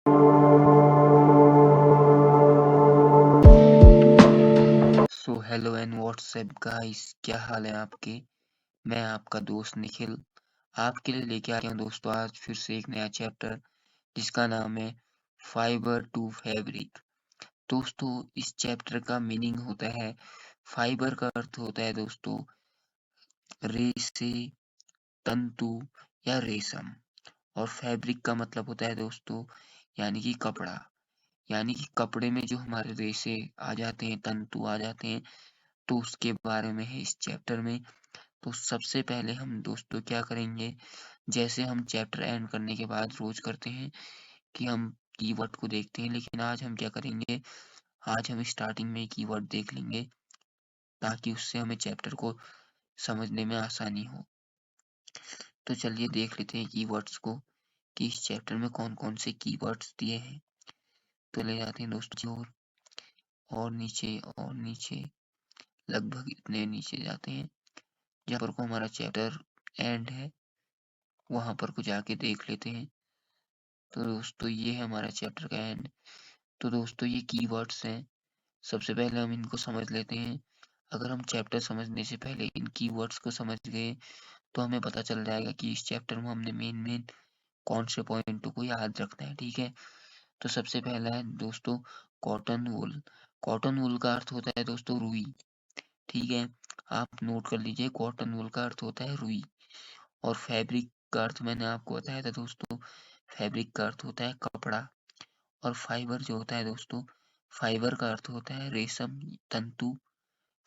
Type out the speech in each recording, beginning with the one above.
So hello and WhatsApp guys, क्या हाल है आपके। मैं आपका दोस्त निखिल आपके लिए लेके आ गया हूँ दोस्तों आज फिर से एक नया चैप्टर जिसका नाम है फाइबर टू फैब्रिक। दोस्तों इस चैप्टर का मीनिंग होता है, फाइबर का अर्थ होता है दोस्तों रेशे, तंतु या रेशम, और फैब्रिक का मतलब होता है दोस्तों यानी कि कपड़ा। यानी कि कपड़े में जो हमारे रेशे आ जाते हैं, तंतु आ जाते हैं, तो उसके बारे में है इस चैप्टर में। तो सबसे पहले हम दोस्तों क्या करेंगे, जैसे हम चैप्टर एंड करने के बाद रोज करते हैं कि हम कीवर्ड को देखते हैं, लेकिन आज हम क्या करेंगे, आज हम स्टार्टिंग में कीवर्ड देख लेंगे ताकि उससे हमें चैप्टर को समझने में आसानी हो। तो चलिए देख लेते हैं कीवर्ड्स को कि इस चैप्टर में कौन कौन से कीवर्ड्स दिए हैं। तो ले जाते हैं दोस्तों और नीचे और नीचे, लगभग इतने नीचे जाते हैं जहाँ पर को हमारा चैप्टर एंड है, वहां पर को जाके देख लेते हैं। तो दोस्तों ये है हमारा चैप्टर का एंड। तो दोस्तों ये कीवर्ड्स हैं, सबसे पहले हम इनको समझ लेते हैं। अगर हम चैप्टर समझने से पहले इन कीवर्ड्स को समझ गए तो हमें पता चल जाएगा कि इस चैप्टर में हमने मेन मेन कौन से पॉइंटों को याद रखना है। ठीक है, तो सबसे पहला है दोस्तों कॉटन वूल। कॉटन वूल का अर्थ होता है दोस्तों रुई। ठीक है, आप नोट कर लीजिए, कॉटन वूल का अर्थ होता है रुई। और फैब्रिक का अर्थ मैंने आपको बताया था दोस्तों, फैब्रिक का अर्थ होता है कपड़ा। और फाइबर जो होता है दोस्तों, फाइबर का अर्थ होता है रेशम, तंतु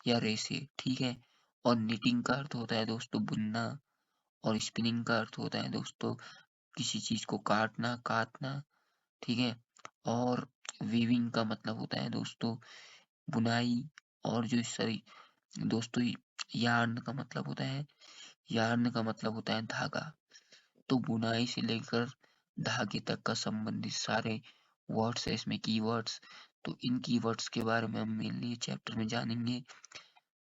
या रेशे। ठीक है, और निटिंग का अर्थ होता है दोस्तों बुनना। और स्पिनिंग का अर्थ होता है दोस्तों किसी चीज को काटना, काटना। ठीक है, और वीविंग का मतलब होता है दोस्तों बुनाई। और जो सॉरी दोस्तों यार्न का मतलब होता है, यार्न का मतलब होता है धागा। तो बुनाई से लेकर धागे तक का संबंधित सारे वर्ड्स है इसमें, कीवर्ड्स। तो इन कीवर्ड्स के बारे में हम मेनली चैप्टर में जानेंगे।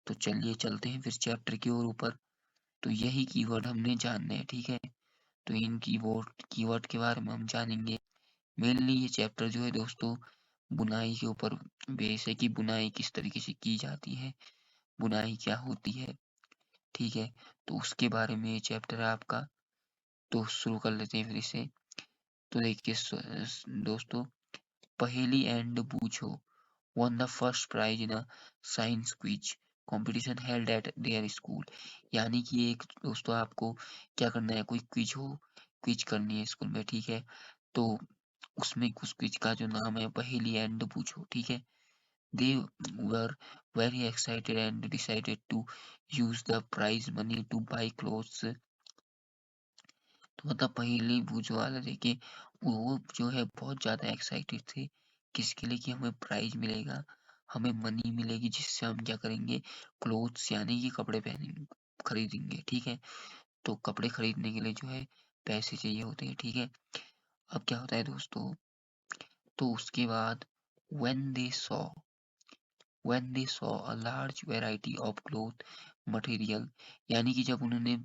तो चलिए चलते हैं फिर चैप्टर की ओर ऊपर। तो यही कीवर्ड हमने जानने हैं। ठीक है, तो इन कीवर्ड के बारे में हम जानेंगे। मेनली ये चैप्टर जो है दोस्तों बुनाई के ऊपर बेस है कि बुनाई किस तरीके से की जाती है, बुनाई क्या होती है। ठीक है, तो उसके बारे में ये चैप्टर है आपका। तो शुरू कर लेते हैं फिर इसे। तो देखिए दोस्तों, पहेली एंड बूझो won the first prize in a science quiz competition held at their school। यानी कि एक दोस्तों आपको क्या करना है, कोई क्विज हो, क्विज करनी है स्कूल में। ठीक है, तो उसमें उस क्विज का जो नाम है पहेली एंड बूझो। ठीक है, they were very excited and decided to use the prize money to buy clothes। तो मतलब पहेली बूझो वाला देखिए, वो जो है बहुत ज्यादा एक्साइटेड थे किसके लिए, कि हमें प्राइज मिलेगा, हमें मनी मिलेगी, जिससे हम क्या करेंगे, क्लोथ्स यानी कि कपड़े पहनेंगे, खरीदेंगे। ठीक है, तो कपड़े खरीदने के लिए जो है पैसे चाहिए होते हैं। ठीक है, अब क्या होता है दोस्तों, तो उसके बाद when they saw when they saw a large variety of cloth material, यानी कि जब उन्होंने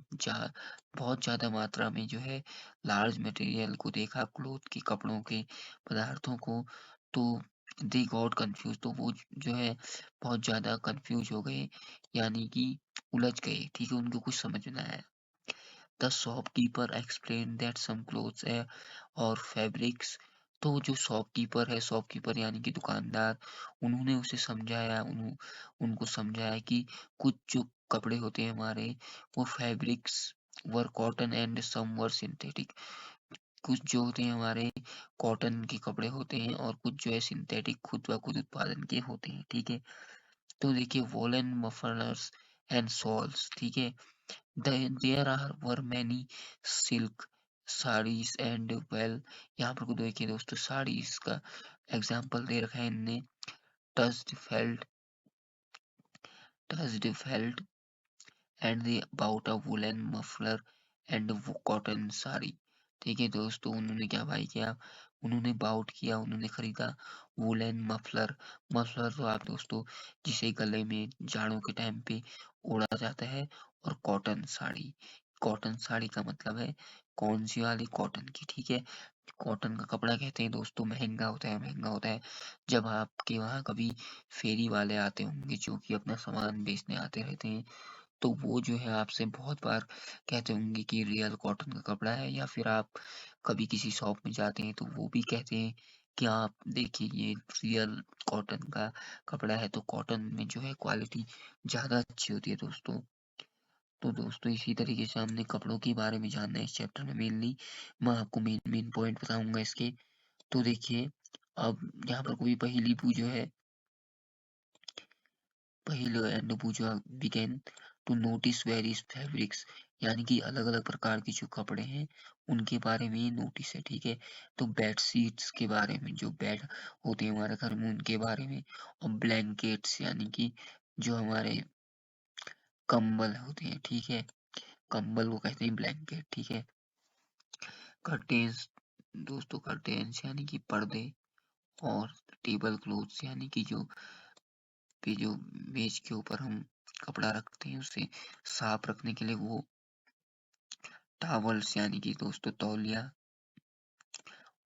बहुत ज्यादा मात्रा में जो है लार्ज मटेरियल को देखा, क्लोथ के, कपड़ों के पदार्थों को, तो दे गॉट कंफ्यूज, तो वो जो है बहुत ज्यादा कंफ्यूज हो गए, यानी कि उलझ गए। ठीक है, उनको कुछ समझ में ना आया। The shopkeeper explain that some clothes है और फैब्रिक्स। तो जो शॉपकीपर है, शॉपकीपर यानी कि दुकानदार, उन्होंने उसे समझाया, उनको समझाया कि कुछ जो कपड़े होते हैं हमारे, वो fabrics were cotton and some were synthetic. कुछ जो होते हैं हमारे कॉटन के कपड़े होते हैं और कुछ जो है सिंथेटिक, खुद ब खुद उत्पादन के होते हैं। ठीक है, तो देखिए वोलन मफलर्स एंड शॉल्स। ठीक है, there are were many silk sarees and well, यहाँ पर को देखिए दोस्तों साड़ीज का एग्जाम्पल दे रखा है इनने, touched felt touched felt and the about a woolen muffler and cotton sari. ठीक है दोस्तों, उन्होंने क्या भाई किया, उन्होंने बाउट किया, उन्होंने खरीदा वुलन मफलर। मफलर तो आप दोस्तों जिसे गले में जाड़ों के टाइम पे ओढ़ा जाता है, और कॉटन साड़ी। कॉटन साड़ी का मतलब है कौन सी वाली? कॉटन की, ठीक है। कॉटन का कपड़ा कहते हैं दोस्तों महंगा होता है। जब आपके वहाँ कभी फेरी वाले आते होंगे जो कि अपना सामान बेचने आते रहते हैं, तो वो जो है आपसे बहुत बार कहते होंगे कि रियल कॉटन का कपड़ा है, या फिर आप कभी किसी शॉप में जाते हैं तो वो भी कहते हैं कि आप देखिए ये रियल कॉटन का कपड़ा है। तो कॉटन में जो है क्वालिटी ज़्यादा अच्छी होती है दोस्तों। तो दोस्तों इसी तरीके से हमने कपड़ों के बारे में जानना है इस चैप्टर में मेनली। मैं आपको मेन पॉइंट बताऊंगा इसके। तो देखिए, अब यहाँ पर कोई पहेली पूछो है, Paheli and Boojho began to notice various fabrics, यानी कि अलग अलग प्रकार के जो कपड़े हैं उनके बारे में ये नोटिस है, ठीक है। तो बेड शीट्स के बारे में, जो बेड होते हैं हमारे घर में उनके बारे में, और ब्लैंकेट्स यानी कि जो हमारे कंबल होते हैं, ठीक है। कंबल को कहते हैं ब्लैंकेट, ठीक है। कर्टेन्स दोस्तों, कर्टेन्स यानी कि पर्दे, और टेबल क्लॉथ्स यानी कि जो पे जो मेज के ऊपर हम कपड़ा रखते हैं उसे साफ रखने के लिए वो टॉवल्स यानी कि दोस्तों तौलिया,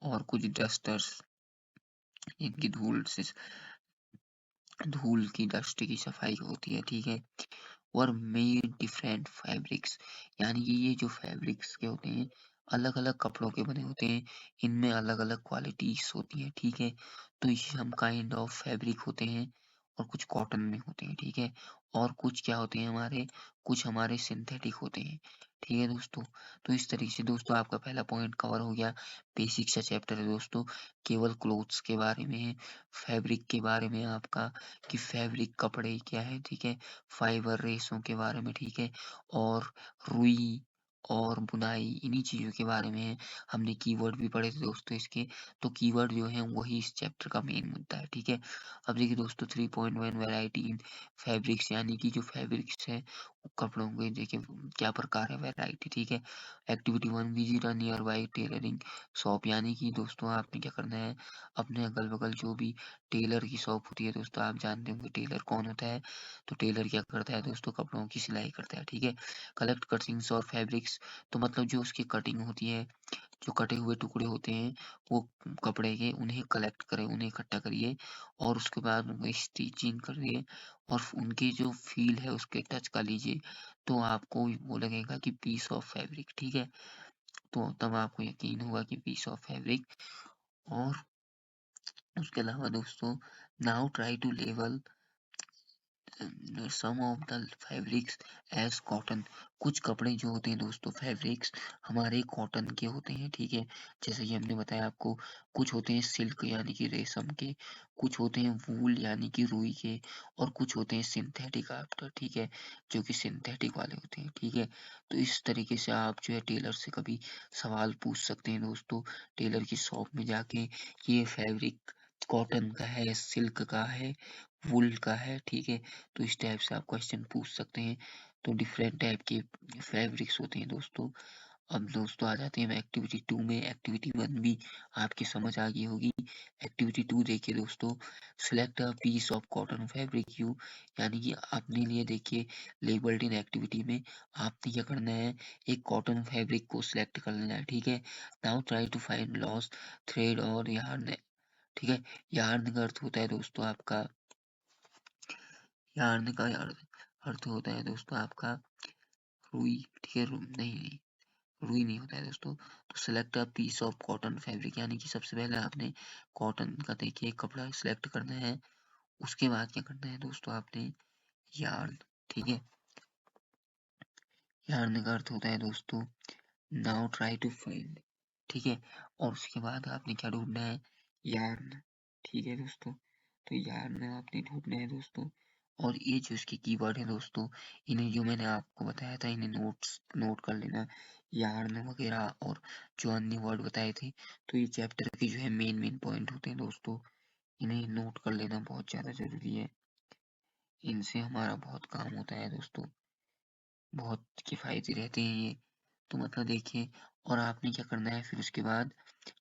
और कुछ डस्टर्स इनकी धूल की डस्ट की सफाई होती है, ठीक है। और मेड डिफरेंट फैब्रिक्स, यानी कि ये जो फैब्रिक्स के होते हैं अलग अलग कपड़ों के बने होते हैं, इनमें अलग अलग क्वालिटीज होती हैं, ठीक है। तो ये सम काइंड ऑफ फैब्रिक होते हैं, और कुछ कॉटन में होते हैं, ठीक है। और कुछ क्या होते हैं हमारे, कुछ हमारे सिंथेटिक होते हैं, ठीक है दोस्तों। तो इस तरीके से दोस्तों आपका पहला पॉइंट कवर हो गया। बेसिक सा चैप्टर है दोस्तों, केवल क्लोथ्स के बारे में है, फैब्रिक के बारे में आपका, कि फैब्रिक कपड़े क्या है, ठीक है। फाइबर रेशों के बारे में, ठीक है। और रुई और बुनाई इन्हीं चीज़ों के बारे में है। हमने कीवर्ड भी पढ़े थे दोस्तों इसके। तो कीवर्ड जो है वही इस चैप्टर का मेन मुद्दा है, ठीक है। अब देखिए दोस्तों 3.1 वैरायटी इन फैब्रिक्स, यानी कि जो फैब्रिक्स है वो कपड़ों के देखिए क्या प्रकार है, वैरायटी, ठीक है। Activity 1, visit a near by tailoring shop, यानी कि दोस्तों आपने क्या करना है, अपने अगल बगल जो भी टेलर की शॉप होती है दोस्तों, आप जानते होंगे टेलर कौन होता है। तो टेलर क्या करता है दोस्तों, कपड़ों की सिलाई करता है, ठीक है। कलेक्ट कटिंग्स और फैब्रिक्स, तो मतलब जो उसकी कटिंग होती है, जो कटे हुए टुकड़े होते हैं वो कपड़े के, उन्हें कलेक्ट करें, उन्हें इकट्ठा करिए, और उसके बाद उनको स्टिचिंग करिए, और उनकी जो फील है उसके टच कर लीजिए, तो आपको वो लगेगा कि पीस ऑफ फैब्रिक, ठीक है। तो तब आपको यकीन होगा कि पीस ऑफ फैब्रिक। और उसके अलावा दोस्तों, now try to label some of the fabrics as cotton, कुछ कपड़े जो होते हैं दोस्तों फैब्रिक्स हमारे कॉटन के होते हैं, ठीक है। जैसे कि हमने बताया आपको, कुछ होते हैं सिल्क यानी कि रेशम के, कुछ होते हैं वूल यानी कि रुई के, और कुछ होते हैं सिंथेटिक आफ्टर, ठीक है, जो कि सिंथेटिक वाले होते हैं, ठीक है। तो इस तरीके से आप जो है टेलर से कभी सवाल पूछ सकते हैं दोस्तों, टेलर की शॉप में जाके, ये फैब्रिक कॉटन का है, सिल्क का है, वूल का है, ठीक है। तो इस टाइप से आप क्वेश्चन पूछ सकते हैं। तो डिफरेंट टाइप के फैब्रिक्स होते हैं दोस्तों। अब दोस्तों आ जाते हैं हम एक्टिविटी 2 में। एक्टिविटी 1 भी आपकी समझ आ गई होगी। एक्टिविटी 2 देखिए दोस्तों, select a piece of cotton fabric you, यानी कि अपने लिए देखिए लेबल्ड इन एक्टिविटी में आपने क्या करना है, एक कॉटन फैब्रिक को सिलेक्ट कर लेना है, ठीक है। Now try to find lost thread और यार्न, ठीक है। यार्न का अर्थ होता है दोस्तों आपका, यार्न का अर्थ होता है दोस्तों आपका रुई, ठीक है। नहीं, रुई नहीं होता है दोस्तों। तो select a piece of cotton fabric, यानी कि सबसे पहले आपने कॉटन का देखिए कपड़ा सिलेक्ट करना है। उसके बाद क्या करना है दोस्तों, आपने यार्न, ठीक है। यार्न का अर्थ होता है दोस्तों नाउ ट्राई टू फाइंड, ठीक है। और उसके बाद आपने क्या ढूंढना है, यार्न, ठीक है दोस्तों। तो यार्न आपने ढूंढना है दोस्तों। और ये जो इसके कीवर्ड है दोस्तों, इन्हें जो मैंने आपको बताया था इन्हें नोट कर लेना, यार्न वगैरह और जो अन्य वर्ड बताए थे। तो ये चैप्टर के जो है मेन पॉइंट होते हैं दोस्तों, इन्हें नोट कर लेना बहुत ज़्यादा ज़रूरी है। इनसे हमारा बहुत काम होता है दोस्तों, बहुत किफ़ायती रहते हैं ये। तो मतलब देखिए, और आपने क्या करना है फिर उसके बाद,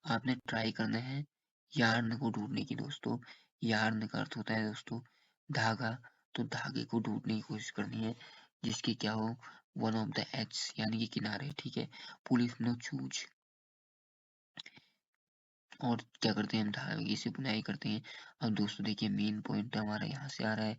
आपने ट्राई करना है यार्न को ढूँढने की दोस्तों। यार्न का अर्थ होता है दोस्तों धागा, तो धागे को ढूँढने की कोशिश करनी है जिसकी क्या हो, वन ऑफ द एड्स यानी कि किनारे, ठीक है। पुलिस नो चूज, और क्या करते हैं हम धागे से बुनाई करते हैं। अब दोस्तों देखिए मेन पॉइंट हमारा यहाँ से आ रहा है,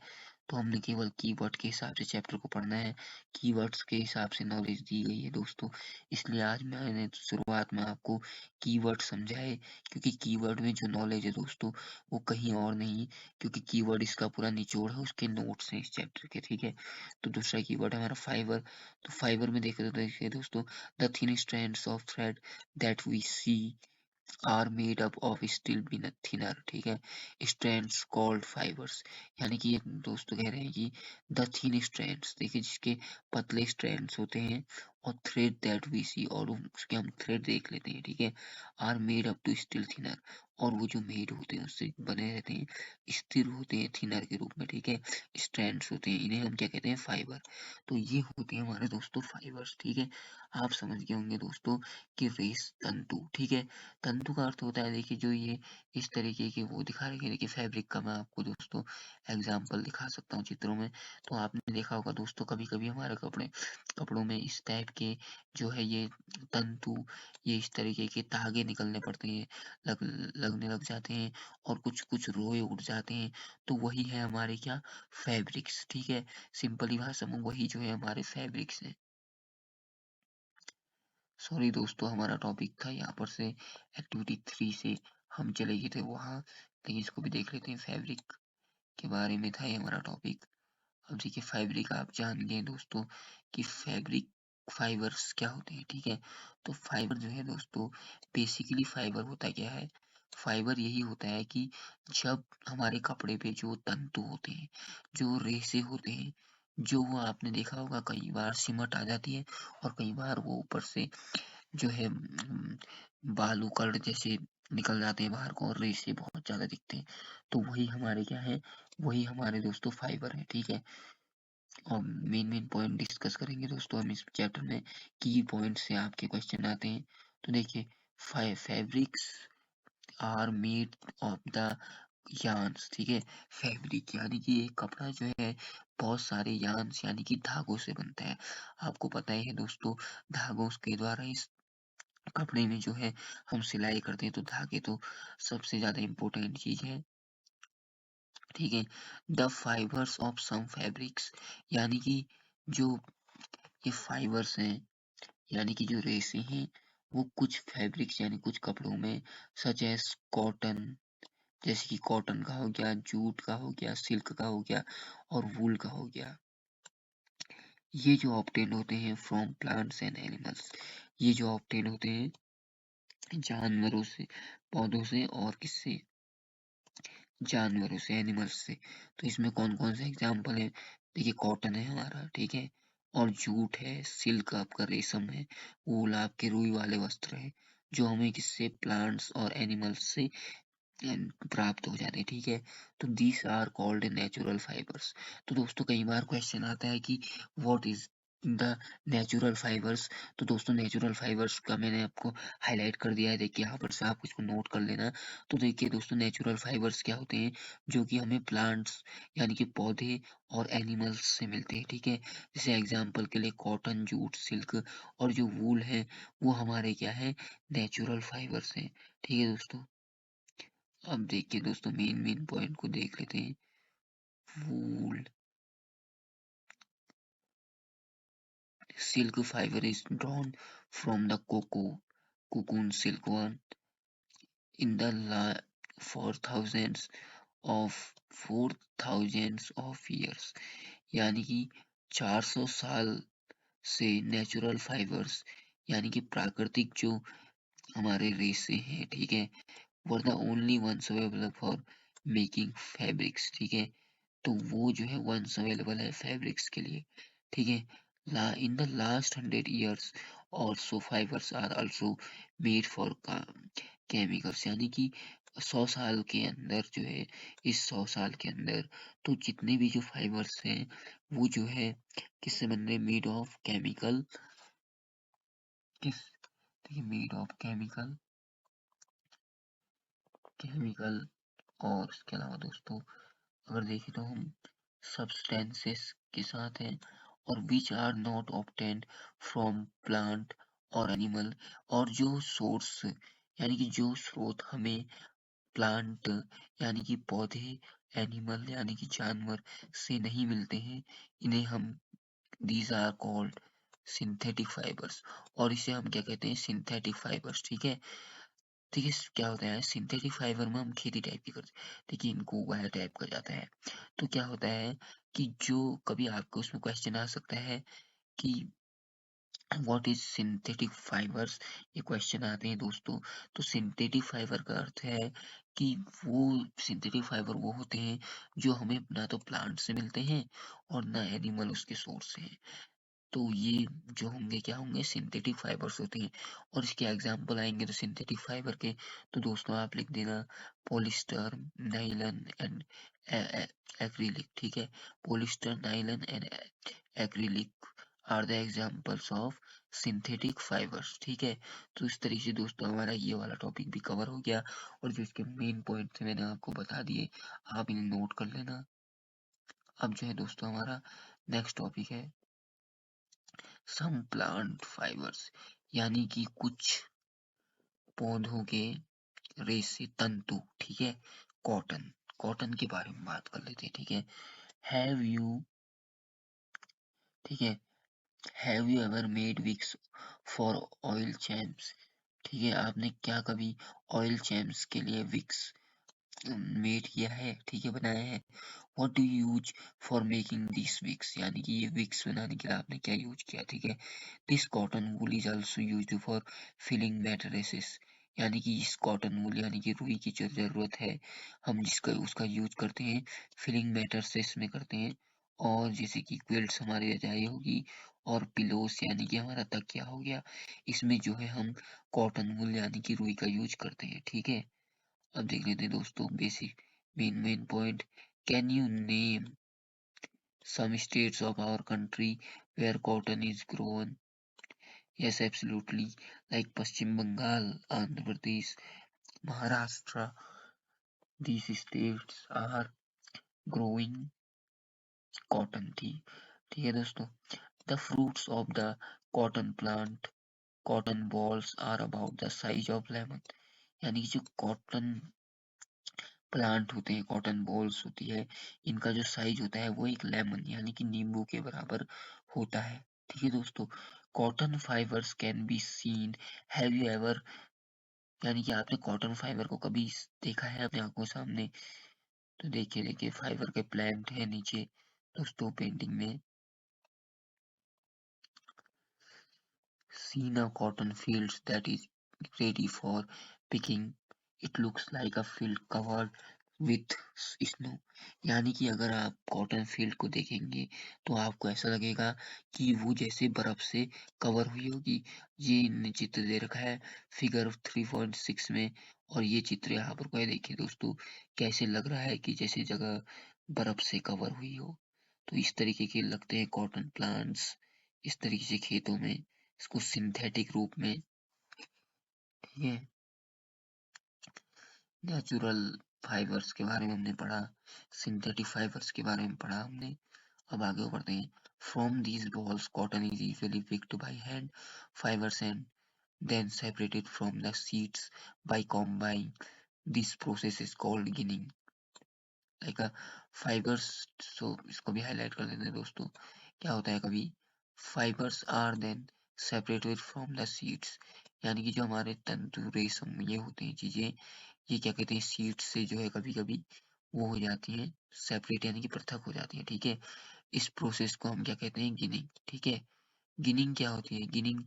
तो हमने केवल कीवर्ड के हिसाब से चैप्टर को पढ़ना है, कीवर्ड्स के हिसाब से नॉलेज दी गई है दोस्तों। इसलिए आज मैंने शुरुआत में आपको कीवर्ड समझाए, क्योंकि कीवर्ड में जो नॉलेज है दोस्तों वो कहीं और नहीं, क्योंकि कीवर्ड इसका पूरा निचोड़ है, उसके नोट्स हैं इस चैप्टर के, ठीक है। तो दूसरा कीवर्ड है हमारा फाइबर। तो फाइबर में देखिए दोस्तों, the thin strands of thread that we see are made up of still been thinner, ठीक है, स्ट्रैंड्स कॉल्ड फाइबर्स। यानी कि ये दोस्तों कह रहे हैं कि द थिन स्ट्रैंड्स, देखिए जिसके पतले स्ट्रैंड्स होते हैं, और थ्रेड दैट वी सी, और उसके हम थ्रेड देख लेते हैं, ठीक है, are made up to still thinner, और वो जो मेड होते हैं उससे बने रहते हैं, स्थिर होते हैं थिनर के रूप में, ठीक है, स्ट्रैंड्स होते हैं, इन्हें हम क्या कहते हैं, फाइबर। तो ये होते हैं हमारे दोस्तों फाइबर्स, ठीक है। आप समझ गए होंगे दोस्तों कि रेस तंतु, ठीक है। तंतु का अर्थ होता है, देखिए जो ये इस तरीके के वो दिखा रहे हैं, देखिए फैब्रिक का मैं आपको दोस्तों एग्जांपल दिखा सकता हूँ चित्रों में। तो आपने देखा होगा दोस्तों, कभी कभी हमारे कपड़ों में इस टाइप के जो है ये तंतु, ये इस तरीके के धागे निकलने पड़ते हैं, लगने लग जाते हैं, और कुछ कुछ रोए उठ जाते हैं। तो वही है हमारे क्या, फैब्रिक्स, ठीक है। सिंपली भाषा में वही जो है हमारे फैब्रिक्स हैं। सॉरी दोस्तों, हमारा टॉपिक था यहाँ पर से एक्टिविटी 3 से हम चले गए थे वहाँ, लेकिन इसको भी देख लेते हैं। फैब्रिक के बारे में था ये हमारा टॉपिक। अब देखिए फैब्रिक आप जान गए दोस्तों कि फैब्रिक फाइबर्स क्या होते हैं, ठीक है। तो फाइबर जो है दोस्तों, बेसिकली फाइबर होता क्या है, फाइबर यही होता है कि जब हमारे कपड़े पे जो तंतु होते हैं, जो रेसे होते हैं, जो वो आपने देखा होगा कई बार सिमट आ जाती है, और कई बार वो ऊपर से जो है बालू कण जैसे निकल जाते हैं बाहर को, और रेशे बहुत ज्यादा दिखते हैं। तो वही हमारे क्या है, वही हमारे दोस्तों फाइबर है, ठीक है। और मेन पॉइंट डिस्कस करेंगे दोस्तों हम इस चैप्टर में, की पॉइंट से आपके क्वेश्चन आते हैं। तो देखिए fabrics are made of the yarns, ठीक है। फैब्रिक यानी कि एक कपड़ा जो है बहुत सारे यार्न्स यानी कि धागों से बनता है। आपको पता ही है दोस्तों, धागों के द्वारा इस कपड़े में जो है हम सिलाई करते हैं, तो धागे तो सबसे ज्यादा इम्पोर्टेंट चीज है, ठीक है। The fibres of some fabrics, यानी कि जो ये फाइबर्स हैं, यानी कि जो रेसे हैं, वो कुछ फैब्रिक्स यानी कुछ कपड़ों में, सच एज कॉटन, जैसे कि कॉटन का हो गया, जूट का हो गया, सिल्क का हो गया, और वूल का हो गया, ये जो ऑब्टेन होते हैं फ्रॉम प्लांट्स एंड एनिमल्स, ये जो ऑब्टेन होते हैं जानवरों से, पौधों से, और किससे, जानवरों से, एनिमल्स से। तो इसमें कौन कौन से एग्जाम्पल है, देखिए कॉटन है हमारा, ठीक है, और जूट है, सिल्क आपका रेशम है, वूल आपके रुई वाले वस्त्र है, जो हमें किससे, प्लांट्स और एनिमल्स से प्राप्त हो जाते हैं, ठीक है। तो these are called natural fibres. तो दोस्तों कई बार क्वेश्चन आता है कि what is the natural fibres. तो दोस्तों नेचुरल फाइबर्स का मैंने आपको हाईलाइट कर दिया है, देखिए यहाँ पर से आप इसको नोट कर लेना। तो देखिए दोस्तों नेचुरल फाइबर्स क्या होते हैं, जो कि हमें प्लांट्स यानी कि पौधे और एनिमल्स से मिलते हैं, ठीक है। जैसे एग्जाम्पल के लिए कॉटन, जूट, सिल्क, और जो वूल है वो हमारे क्या है, नेचुरल फाइबर्स हैं, ठीक है दोस्तों। अब देखिए दोस्तों मेन पॉइंट को देख लेते हैं। Wool, silk fibre is drawn from the cocoon silkworm in the for of four thousands of years, यानी कि 400 साल से नेचुरल फाइबर्स यानी कि प्राकृतिक जो हमारे रेसे हैं, ठीक है, were the only ones available for making fabrics, ठीक है। तो वो जो है वंस अवेलेबल है फैब्रिक्स के लिए, ठीक है। In the last 100 years also fibers are also made for chemicals, यानी कि 100 साल के अंदर जो है, इस 100 साल के अंदर तो जितने भी जो फाइबर्स हैं वो जो है किससे बन रहे, मेड ऑफ केमिकल, किस, देखिए मेड ऑफ केमिकल, केमिकल, और इसके अलावा दोस्तों अगर देखें तो हम सब्सटेंसेस के साथ हैं, और which are not obtained from plant और एनिमल, और जो सोर्स यानी कि जो स्रोत हमें प्लांट यानी कि पौधे, एनिमल यानी कि जानवर से नहीं मिलते हैं, इन्हें हम these are called synthetic fibres, और इसे हम क्या कहते हैं, सिंथेटिक फाइबर्स। ठीक है, देखिए क्या होता है, सिंथेटिक फाइबर में हम खेती टाइप की करते हैं, देखिए इनको उगाया टाइप का जाता है। तो क्या होता है कि जो कभी आपको उसमें क्वेश्चन आ सकता है कि व्हाट इज सिंथेटिक फाइबर्स, ये क्वेश्चन आते हैं दोस्तों। तो सिंथेटिक फाइबर का अर्थ है कि वो सिंथेटिक फाइबर वो होते हैं जो हमें ना तो प्लांट से मिलते हैं और ना एनिमल उसके सोर्स से हैं। तो ये जो होंगे क्या होंगे, सिंथेटिक फाइबर्स होते हैं। और इसके एग्जाम्पल आएंगे तो सिंथेटिक फाइबर के, तो दोस्तों आप लिख देना पॉलिस्टर, नाइलन एंड एक्रिलिक। ठीक है, polyester, nylon and acrylic are the examples of synthetic fibres. ठीक है, तो इस तरीके से दोस्तों हमारा ये वाला टॉपिक भी कवर हो गया, और जो इसके मेन पॉइंट थे मैंने आपको बता दिए, आप इन्हें नोट कर लेना। अब जो है दोस्तों हमारा नेक्स्ट टॉपिक है सम प्लांट फाइबर्स, यानी कि कुछ पौधों के रेशे तंतु। ठीक है, कॉटन, कॉटन के बारे में बात कर लेते हैं। ठीक है, हैव यू ठीक है, have you ever made wicks for oil lamps. ठीक है, आपने क्या कभी ऑयल चैम्प्स के लिए विक्स मेड किया है, ठीक है, बनाया है। What do you use for making this wicks, यानी कि ये विक्स बनाने के लिए आपने क्या यूज किया। ठीक है, this cotton wool is also used for filling mattresses, यानी कि इस कॉटन वूल यानी कि रुई की जो जरूरत है, हम जिसका उसका यूज करते हैं फिलिंग मैट्रेसेस में करते हैं। और जैसे कि क्विल्ट्स हमारी रजाई होगी, और पिलोस यानी कि हमारा तकिया हो गया, इसमें जो है हम कॉटन वूल यानी कि रुई का यूज करते हैं। ठीक है, अब देख लेते हैं दोस्तों basic main point. Can you name some states of our country where cotton is grown? Yes, absolutely. Like Paschim Bengal, Andhra Pradesh, Maharashtra. These states are growing cotton tea. ठीक है दोस्तों, the fruits of the cotton plant, cotton balls are about the size of lemon. यानी कि जो cotton plant होते हैं, cotton balls होती है, इनका जो साइज होता है वो एक लेमन यानी कि नींबू के बराबर होता है। ठीक है दोस्तों, cotton fibres can be seen, have you ever, यानी कि आपने कॉटन फाइबर को कभी देखा है अपने आंखों के सामने। तो देखिए देखिए फाइबर के प्लांट है नीचे दोस्तों पेंटिंग में, seen a cotton fields that is ready for picking, it looks like a field covered with snow। यानी कि अगर आप कॉटन फील्ड को देखेंगे तो आपको ऐसा लगेगा कि वो जैसे बर्फ से कवर हुई होगी। ये इनने चित्र दे रखा है फिगर 3.6 में, और ये चित्र यहाँ पर कोई देखिए दोस्तों कैसे लग रहा है कि जैसे जगह बर्फ से कवर हुई हो। तो इस तरीके के लगते हैं कॉटन प्लांट्स, इस तरीके से खेतों में, इसको सिंथेटिक रूप में। ठीक है, नेचुरल फाइबर्स के बारे में हमने पढ़ा, सिंथेटिक फाइबर्स के बारे में पढ़ा हमने। अब आगे बढ़ते हैं। From these balls cotton is usually picked by hand, fibers and then separated from the seeds by combining. This process is called ginning. Like fibres, so इसको भी हाईलाइट कर देते हैं दोस्तों। क्या होता है कभी, fibres are then separated from the seeds, यानी कि जो हमारे तंतु रेशम ये होती हैं चीजें, ये क्या कहते हैं सीड्स से जो है कभी कभी वो हो जाती हैं सेपरेट, यानी कि पृथक हो जाती है। ठीक है, इस प्रोसेस को हम क्या कहते हैं, गिनिंग। ठीक है, गिनिंग क्या होती है, गिनिंग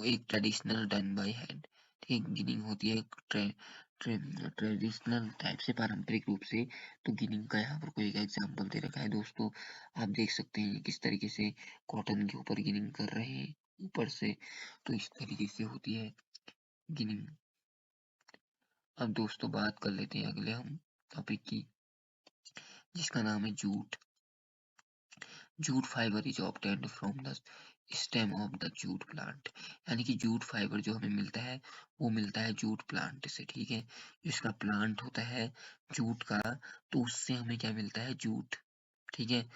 एक ट्रेडिशनल डन बाय हैंड। ठीक है, गिनिंग होती है ट्रेडिशनल टाइप से, पारंपरिक रूप से। तो गिनिंग का यहाँ पर कोई एक एग्जांपल दे रखा है दोस्तों, आप देख सकते हैं किस तरीके से कॉटन के ऊपर गिनिंग कर रहे हैं ऊपर से, तो इस तरीके से होती है गिनिंग। अब दोस्तों बात कर लेते हैं अगले हम टॉपिक की, जिसका नाम है jute. Jute fibre is obtained from the stem of the jute plant, यानी कि जूट फाइबर जो हमें मिलता है वो मिलता है जूट प्लांट से। ठीक है, जिसका प्लांट होता है जूट का, तो उससे हमें क्या मिलता है, जूट। ठीक है,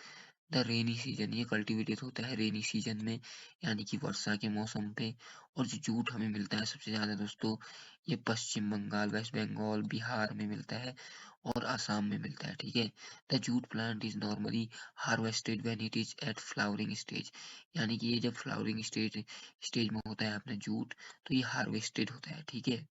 द रेनी सीजन, ये कल्टीवेटेड होता है रेनी सीजन में, यानी कि वर्षा के मौसम पे। और जो जूट हमें मिलता है सबसे ज़्यादा दोस्तों, ये पश्चिम बंगाल, वेस्ट बंगाल, बिहार में मिलता है और असम में मिलता है, ठीक है। The jute plant is normally harvested when it is at flowering stage, यानी कि ये जब फ्लावरिंग स्टेज में होता है अपना जूट, तो ये हार्वेस्टेड होता है, ठीक है।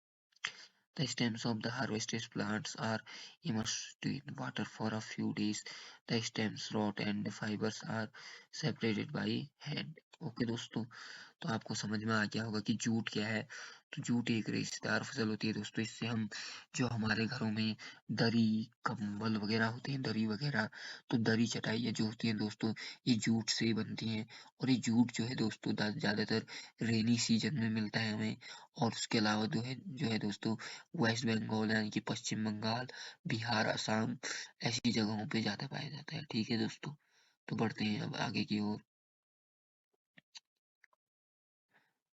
The stems of the harvested plants are immersed in water for a few days. The stems rot and the fibers are separated by hand. Okay दोस्तों, तो आपको समझ में आ गया होगा कि जूट क्या है। तो जूट एक रेशेदार फसल होती है दोस्तों। इससे हम जो हमारे घरों में दरी, कंबल वगैरह होते हैं, दरी वगैरह, तो दरी चटाइयाँ जो होती हैं दोस्तों, ये जूट से ही बनती हैं। और ये जूट जो है दोस्तों ज़्यादातर रेनी सीजन में मिलता है हमें। और उसके अलावा जो है दोस्तों, वेस्ट बंगाल यानी कि पश्चिम बंगाल, बिहार, असम, ऐसी जगहों पे ज़्यादा पाया जाता है, ठीक है दोस्तों। तो बढ़ते हैं अब आगे की ओर।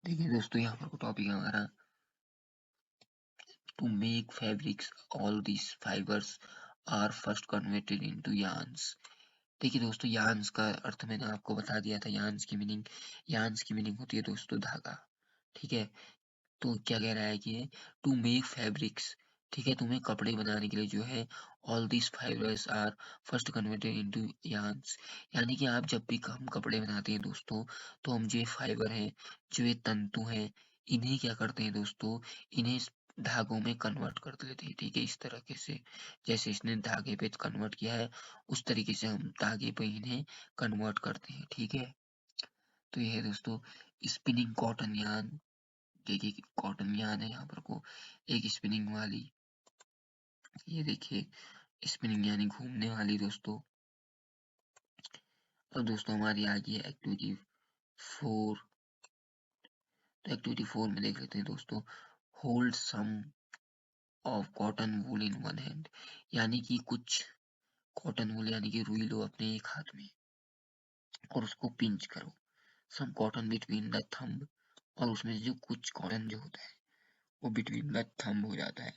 देखिए दोस्तों, यहाँ पर टॉपिक है हमारा, to make fabrics all these fibers are first converted into yarns। देखिए दोस्तों, yarns का अर्थ मैंने आपको बता दिया था। yarns की मीनिंग होती है दोस्तों धागा, ठीक है। तो क्या कह रहा है कि टू मेक फैब्रिक्स, ठीक है, तुम्हें कपड़े बनाने के लिए जो है, all this fibres are first converted into yarns, यानी कि आप जब भी हम कपड़े बनाते हैं दोस्तों, तो हम जो ये फाइबर हैं, जो ये तंतु हैं, इन्हें क्या करते हैं दोस्तों, इन्हें धागों में कन्वर्ट कर देते हैं, ठीक है। इस तरीके से जैसे इसने धागे पे कन्वर्ट किया है, उस तरीके से हम धागे पे इन्हें कन्वर्ट करते हैं, ठीक है। तो ये है दोस्तों स्पिनिंग कॉटन यार्न। देखिए कॉटन यार्न है यहाँ पर को एक स्पिनिंग वाली, ये देखिए स्पिनिंग यानी घूमने वाली दोस्तों। अब दोस्तों हमारी आ गई है एक्टिविटी 4। तो एक्टिविटी 4 में देख लेते हैं दोस्तों, hold some of cotton wool in one hand, यानी कि कुछ कॉटन वूल यानी कि रुई लो अपने एक हाथ में और उसको पिंच करो। सम कॉटन बिटवीन द थंब, और उसमें से जो कुछ कॉटन जो होता है वो बिटवीन द थंब हो जाता है,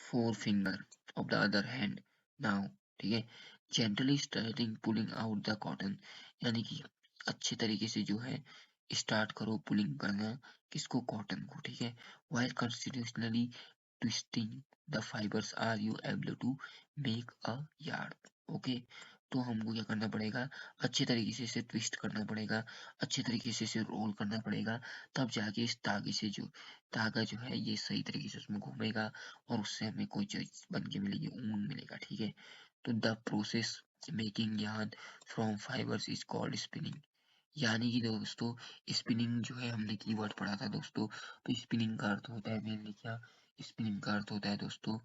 four finger of the other hand now, ठीक है। Gently starting pulling out the cotton, यानी कि अच्छे तरीके से जो है स्टार्ट करो पुलिंग करना, किसको, कॉटन को, ठीक है। While constitutionally twisting the fibres are you able to make a yarn, okay. तो हमको क्या करना पड़ेगा, अच्छे तरीके से इसे ट्विस्ट करना पड़ेगा, अच्छे तरीके से इसे रोल करना पड़ेगा, तब जाके इस धागे से जो धागा जो है ये सही तरीके से उसमें घूमेगा और उससे हमें कोई चीज बन के मिलेगी, ऊन मिलेगा, ठीक है। तो the process making yarn from fibres is called spinning, यानी कि दोस्तों स्पिनिंग जो है हमने कीवर्ड पढ़ा था दोस्तों। तो स्पिनिंग का अर्थ होता है मेनली क्या, स्पिनिंग का अर्थ होता है दोस्तों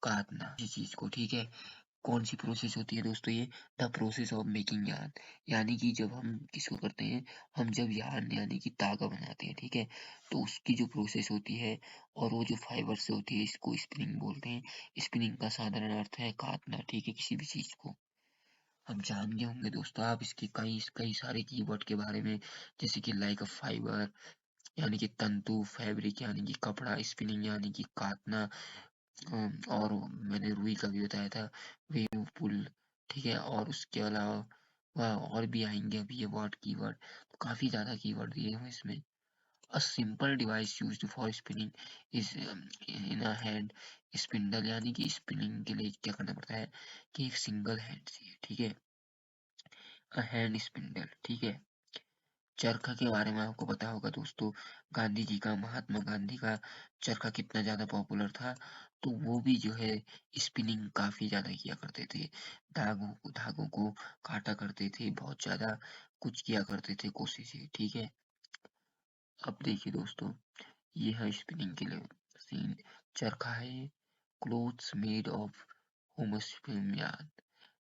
काटना किसी चीज को, ठीक है। कौन सी प्रोसेस होती है दोस्तों, ये the process of making yarn, यानी कि जब हम किसको करते हैं, हम जब यार्न यानी कि धागा बनाते हैं, ठीक है। तो उसकी जो प्रोसेस होती है और वो जो फाइबर से होती है, इसको स्पिनिंग बोलते हैं। स्पिनिंग का साधारण अर्थ है काटना, ठीक है, किसी भी चीज को। हम जान गए होंगे दोस्तों आप इसके कई कई सारे कीवर्ड के बारे में, जैसे कि लाइक अ फाइबर यानी कि तंतु, फैब्रिक यानी कि कपड़ा, स्पिनिंग यानी कि काटना, और मैंने रुई का भी बताया था, वेव पुल, ठीक है। और उसके अलावा वह और भी आएंगे अभी ये वर्ड कीवर्ड, तो काफी ज्यादा कीवर्ड दिए हुए इसमें। A simple device used for spinning is in a hand spindle, यानी कि स्पिनिंग के लिए क्या करना पड़ता है कि एक सिंगल हैंड चाहिए, ठीक है, अ हैंड स्पिंडल, ठीक है। चरखा के बारे में आपको पता होगा दोस्तों, गांधी जी का, महात्मा गांधी का चरखा कितना ज्यादा पॉपुलर था। तो वो भी जो है स्पिनिंग काफी ज्यादा किया करते थे, धागों को काटा करते थे, बहुत ज्यादा कुछ किया करते थे कोशिशें, ठीक है। अब देखिए दोस्तों, ये है स्पिनिंग के लिए सीन, चरखा है, क्लोथ्स मेड ऑफ होमोस्पिन यार्न,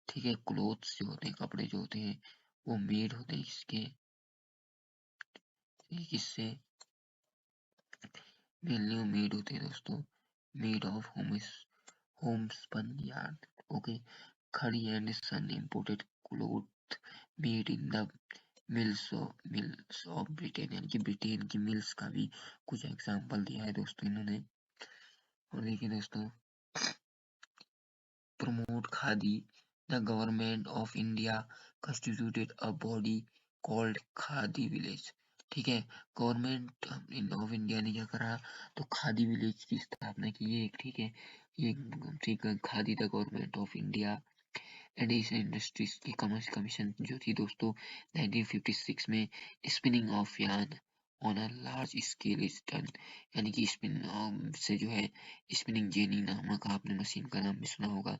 ठीक है। क्लोथ्स जो होते हैं, कपड़े जो होते हैं, वो मेड होते हैं इसके, किससे, मेनली मेड होते हैं दोस्तों, made of homespun yarn, okay. Khadi and shun imported cloth made in the mills of Britain, यानी कि ब्रिटेन की मिल्स का भी कुछ एग्जांपल दिया है दोस्तों इन्होंने। और देखिए दोस्तों, promote khadi, the government of India constituted a body called khadi village. ठीक है, गवर्नमेंट ऑफ इंडिया ने क्या करा, तो खादी विलेज की स्थापना की है। ठीक है, ये ठीक है, khadi the government of India and Asian industries की कमीशन जो थी दोस्तों 1956 में spinning of yarn on a large scale is done, यानी कि स्पिन से जो है स्पिनिंग जेनी नामक आपने मशीन का नाम भी सुना होगा।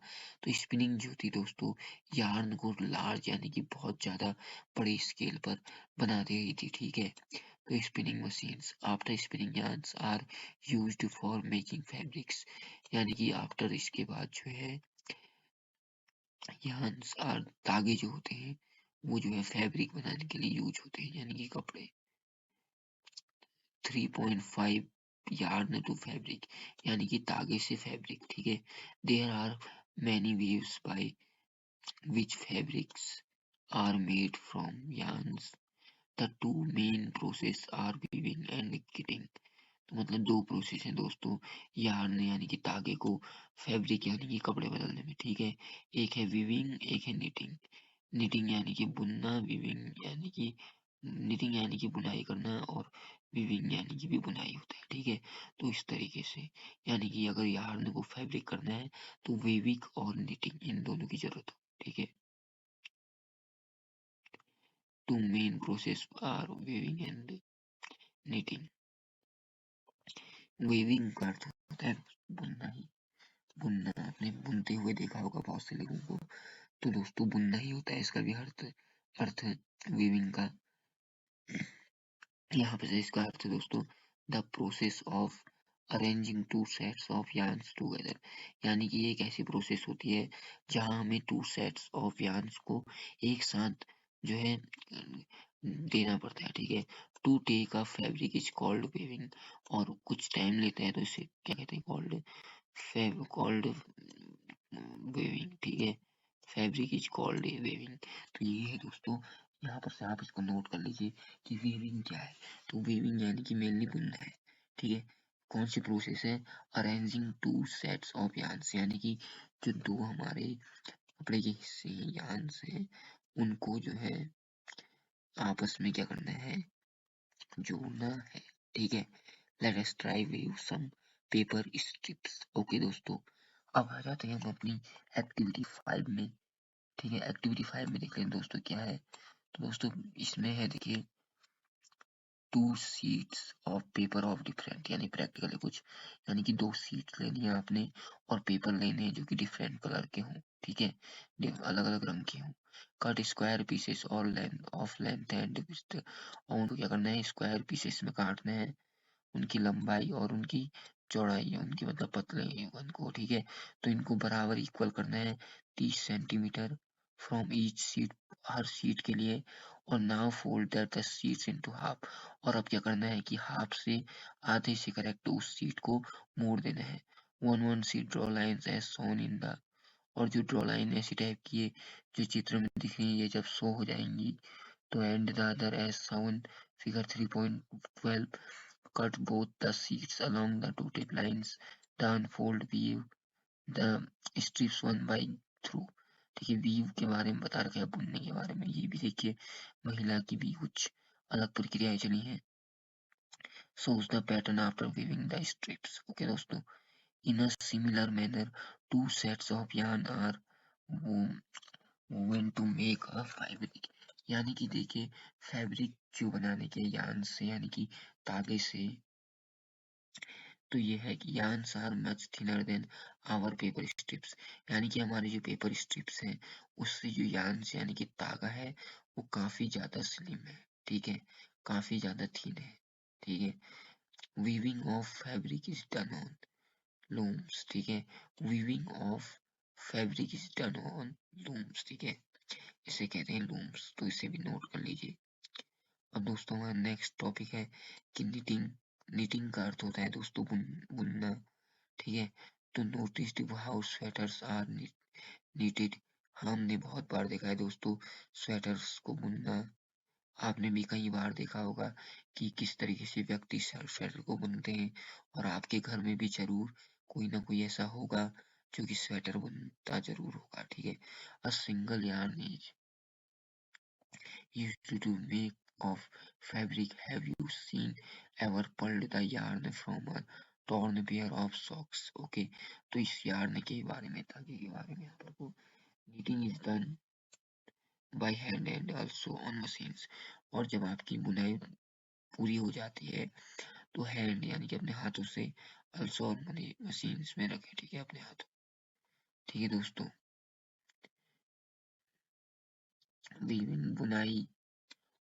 तो स्पिनिंग जो थी दोस्तों यार्न को लार्ज यानी कि बहुत ज्यादा बड़े स्केल पर बना दी गई थी। ठीक है, तो spinning machines after spinning yarns are used for making fabrics, यानी कि आफ्टर इसके बाद जो है यार्न्स और धागे जो होते हैं वो जो है फैब्रिक बनाने के लिए यूज होते हैं, यानी कि कपड़े। 3.5 यार्न टू फैब्रिक, यानी कि धागे से फैब्रिक। ठीक है, there are many ways by which fabrics are made from yarns. The two main process are weaving and knitting. तो मतलब दो प्रोसेस हैं दोस्तों यार्न यानी कि धागे को फैब्रिक यानी कि कपड़े बदलने में। ठीक है, एक है वीविंग, एक है निटिंग। निटिंग यानी कि बुनना, वीविंग यानी कि निटिंग यानी कि बुनाई करना, और वीविंग यानी कि भी बुनाई होता है। ठीक है, तो इस तरीके से यानी कि अगर यार्न को फैब्रिक करना है तो वीविंग और निटिंग इन दोनों की जरूरत हो। ठीक है, two main process are weaving and knitting. Weaving का अर्थ होता है बुनना ही, बुनना आपने बुनते हुए देखा होगा बहुत से लोगों को, तो दोस्तों बुनना ही होता है इसका भी अर्थ वीविंग का। यहाँ पे इसका अर्थ दोस्तों the process of arranging two sets of yarns together, यानी कि एक ऐसी प्रोसेस होती है जहाँ हमें टू सेट्स ऑफ yarns को एक साथ जो है देना पड़ता है। ठीक है, to take a fabric is called weaving, और कुछ टाइम लेता है तो इसे क्या कहते हैं, कॉल्ड वेविंग। ठीक है, फैब्रिक इज कॉल्ड वेविंग। तो ये है दोस्तों, यहाँ पर से आप इसको नोट कर लीजिए कि वेविंग क्या है। तो वेविंग यानी कि मेनली बुनना है। ठीक है, कौन सी प्रोसेस है, arranging two sets of yarns, यानी कि जो दो हमारे कपड़े के हिस्से हैं yarns हैं उनको जो है आपस में क्या करना है, जोड़ना है। ठीक है, लेट अस ट्राई वीव सम पेपर स्ट्रिप्स। ओके दोस्तों, अब आ जाते हैं हम अपनी एक्टिविटी 5 में। ठीक है, एक्टिविटी 5 में देख लें दोस्तों क्या है। तो दोस्तों इसमें है देखिए two sheets of paper of different, यानी प्रैक्टिकली कुछ, यानी कि दो शीट्स लेनी है आपने और पेपर लेने हैं जो कि डिफरेंट कलर के हों। ठीक है, अलग अलग रंग के हों। कट स्क्वायर पीसेस और लेंथ एंड विड्थ, और उनको क्या करना है, स्क्वायर पीसेस में काटना है, उनकी लंबाई और उनकी चौड़ाई, उनकी मतलब पतले उनको। ठीक है, तो इनको बराबर इक्वल करना है 30 centimetre from each sheet, her sheet के लिए। और now fold that the sheets into half, और अब क्या करना है कि हाफ से आधे से करेक्ट उस शीट को मोड़ देना है। One sheet draw lines as shown in the, और जो ड्रॉ लाइन ऐसी टाइप की है जो चित्र में दिख रही है, ये जब शो हो जाएंगी तो and the other as shown figure 3.12, cut both the sheets along the dotted lines, the unfold weave the strips one by through। देखिए वीव के बारे में बता रखा है, बुनने के बारे में, ये भी देखिए महिला की भी कुछ अलग प्रक्रियाएं चली हैं। shows the pattern after weaving the strips। Okay दोस्तों, in a similar manner two sets of yarn are woven to make a fabric, यानी कि देखिए फैब्रिक जो बनाने के यार्न से यानी कि धागे से, तो ये है कि yarns are much thinner than our paper strips, यानी कि हमारे जो पेपर स्ट्रिप्स हैं उससे जो yarns यानी कि धागा है वो काफी ज्यादा स्लिम है। ठीक है, काफी ज्यादा थिन है। ठीक है, weaving of fabric is done on looms। ठीक है, weaving of fabric is done on looms। ठीक है, इसे कहते हैं looms, तो इसे भी नोट कर लीजिए। अब दोस्तों हमारा नेक्स्ट टॉपिक है कि निटिंग। निटिंग का अर्थ होता है दोस्तों बुनना। ठीक है, तो notice how sweaters are knitted, हमने बहुत बार देखा है दोस्तों स्वेटर्स को बुनना। आपने भी कई बार देखा होगा कि किस तरीके से व्यक्ति स्वेटर को बुनते हैं, और आपके घर में भी जरूर कोई ना कोई ऐसा होगा जो कि स्वेटर बुनता जरूर होगा, ठीक है। A single yarn is used to make of fabric. Have you seen ever pulled the yarn from a torn pair of socks? Okay, तो इस yarn के बारे में, धागे के बारे में यहाँ पर को knitting is done by hand and also on machines। और जब आपकी बुनाई पूरी हो जाती है तो हैंड यानी कि अपने हाथों से also on मशीन्स में रखें, ठीक है, अपने हाथों, ठीक है दोस्तों। वीविंग बुनाई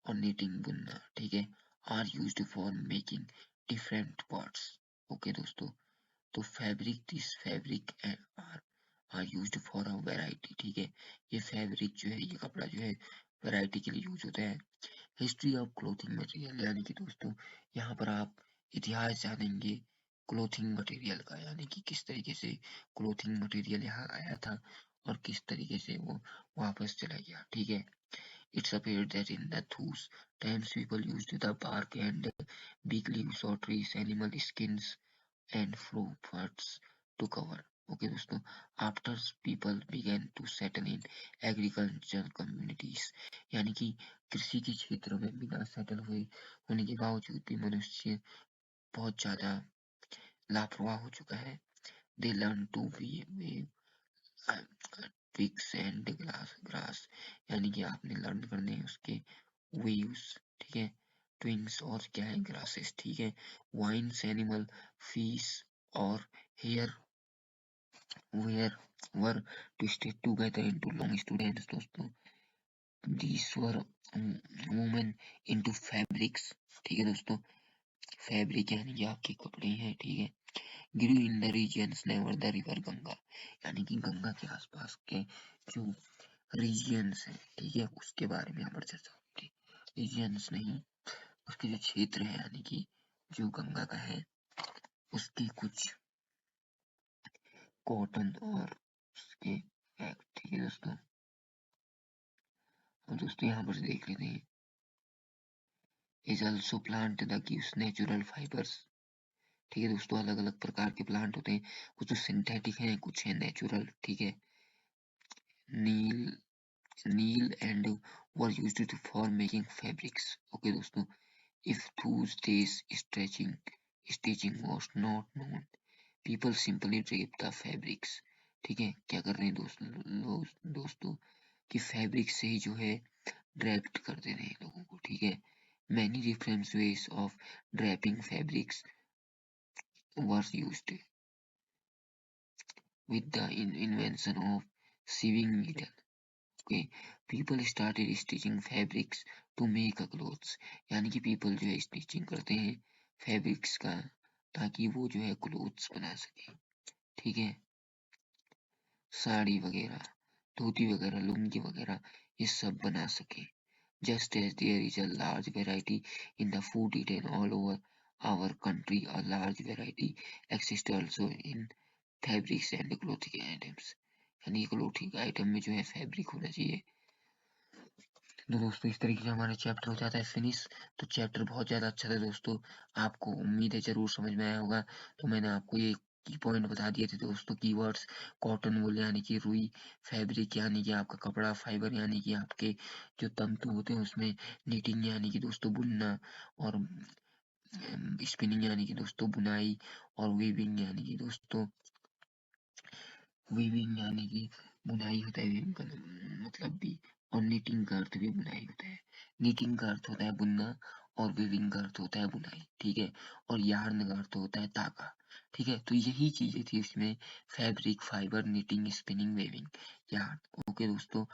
और knitting बुनना, ठीक है, are used for making different parts. Okay दोस्तों, तो fabric, this fabric are used for a variety, ठीक है। ये फैब्रिक जो है, ये कपड़ा जो है वैरायटी के लिए यूज होता है। हिस्ट्री ऑफ क्लोथिंग मटेरियल, यानी कि दोस्तों यहाँ पर आप इतिहास जानेंगे क्लोथिंग मटेरियल का, यानी कि किस तरीके से क्लोथिंग मटेरियल यहाँ आया था और किस तरीके से वो वापस चला गया, ठीक है। It's appeared that in the those times people used the bark and big leaves of trees, animal skins and furs to cover. Okay दोस्तों, after people began to settle in agricultural communities, यानी कि कृषि के क्षेत्रों में बिना settle हुए होने के बावजूद भी मनुष्य बहुत ज्यादा लापरवाह हो चुका है। They learn to be twigs and grass, यानी कि आपने लर्न करने हैं उसके वीव्स, ठीक है, ट्विंग्स और क्या है, ग्रासेस, ठीक है। वाइन्स, एनिमल, फिश और hair where were twisted together into long strands दोस्तों। These were woven into fabrics, ठीक है दोस्तों। फैब्रिक यानी कि आपके कपड़े हैं, ठीक है। Grew in the regions never the river Ganga, यानी कि गंगा के आसपास के जो रीजियंस है, ठीक है, उसके बारे में यहाँ पर चर्चा होगी। रीजियंस नहीं, उसके जो क्षेत्र है, यानी कि जो गंगा का है उसकी कुछ कॉटन और उसके फैक्ट, ठीक है दोस्तों। अब दोस्तों यहाँ पर देख लेते हैं, is also plant the gives natural fibres, ठीक है दोस्तों। अलग अलग प्रकार के प्लांट होते हैं, कुछ तो सिंथेटिक हैं, कुछ है नेचुरल, ठीक है। Neel neel and were used to for making fabrics, okay दोस्तों। If those days stitching was not known, people simply drape the fabrics, ठीक है। क्या कर रहे हैं दोस्तों कि फैब्रिक से ही जो है ड्रैप्ड कर दे रहे हैं लोगों को, ठीक है। Many different ways of draping fabrics were used with the invention of sewing needle. Okay, people started stitching fabrics to make a clothes, यानी कि people जो है स्टिचिंग करते हैं फैब्रिक्स का ताकि वो जो है क्लोथ्स बना सके, ठीक है। साड़ी वगैरह, धोती वगैरह, लुंगी वगैरह ये सब बना सके। Just as there is a large variety in the food eaten all over our country, a large variety exists also in fabrics and clothing items, यानी क्लोथिंग आइटम में जो है फैब्रिक होना चाहिए। तो दोस्तों इस तरीके से हमारा चैप्टर हो जाता है फिनिश। तो चैप्टर बहुत ज़्यादा अच्छा था दोस्तों, आपको उम्मीद है ज़रूर समझ में आया होगा। तो मैंने आपको ये की पॉइंट बता दिए थे दोस्तों, कीवर्ड्स, कॉटन वूल यानी कि रुई, फैब्रिक यानी कि आपका कपड़ा, फाइबर यानी कि आपके जो तंतु होते हैं उसमें, नीटिंग यानी कि दोस्तों बुनना, और स्पिनिंग यानी कि दोस्तों बुनाई, और वीविंग यानी कि दोस्तों वीविंग यानी कि बुनाई होता है, वीविंग का मतलब भी, और नीटिंग का अर्थ भी बुनाई होता है। नीटिंग का अर्थ होता है बुनना और वीविंग का अर्थ होता है बुनाई, ठीक है। और यार्न का अर्थ होता है धागा, ठीक है। तो यही चीजें थी इसमें, fabric, fibre, knitting, spinning, weaving, yarn, okay दोस्तों,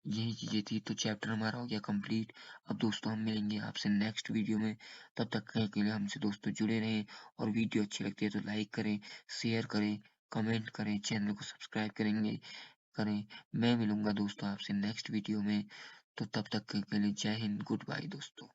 यही चीजें थी। तो चैप्टर हमारा हो गया कंप्लीट। अब दोस्तों हम मिलेंगे आपसे नेक्स्ट वीडियो में, तब तक के लिए हमसे दोस्तों जुड़े रहें, और वीडियो अच्छी लगती है तो लाइक करें, शेयर करें, कमेंट करें, चैनल को सब्सक्राइब करें। मैं मिलूंगा दोस्तों आपसे नेक्स्ट वीडियो में, तो तब तक के लिए जय हिंद, गुड बाय दोस्तों।